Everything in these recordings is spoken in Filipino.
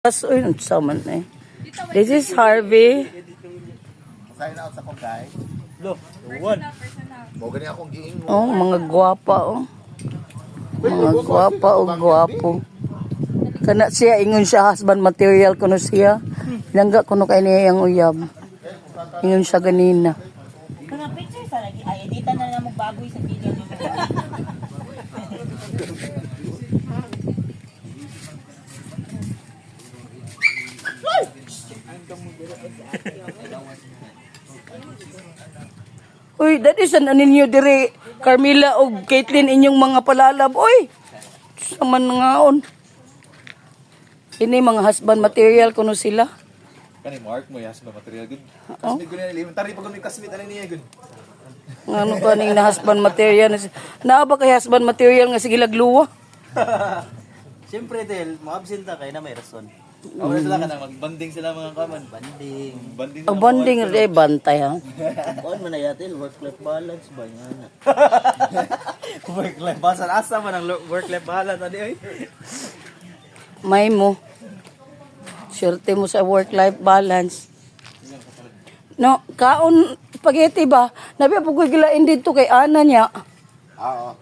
Uy, saman eh. This is Harvey. Sign out sa kongkay. Lo, one. Mo gani akong giing mo. Oh, mga gwapa oh. Mga gwapa o gwapo. Kana siya ingon siya husband material kuno siya. Langga kuno kay niya yang uyab. Ingon siya ganina. Mga picture sa lagi. Ay, editan na lang magbagoy sa video nyo. Uy, that is an ninyo dire Carmela o Caitlyn inyong mga palalab. Uy, saman ngaon. Ini mga husband material kuno sila. Kani Mark mo yas ba material good. Oh. Kasmit ko na liman tari pag kami kasmit ana niya good. Ngano kaning na husband material na ba kay husband material nga sige lagluwa? Siyempre, Del, ma-absent na kayo na may rason. Awala sila kana magbanding sila mga kaman. Banding. Banding. Ang bonding re bantay ha. Kuan man na yatin, work-life balance ba yan? Work-life balance asa man ang work-life balance ani oy. May mo. Swerte mo sa work-life balance. No, kaon spaghetti ba? Nabi po ko gilain dito kay ana niya. Oo.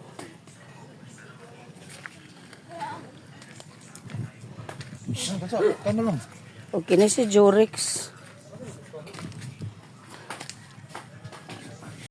Okay na si Jorex.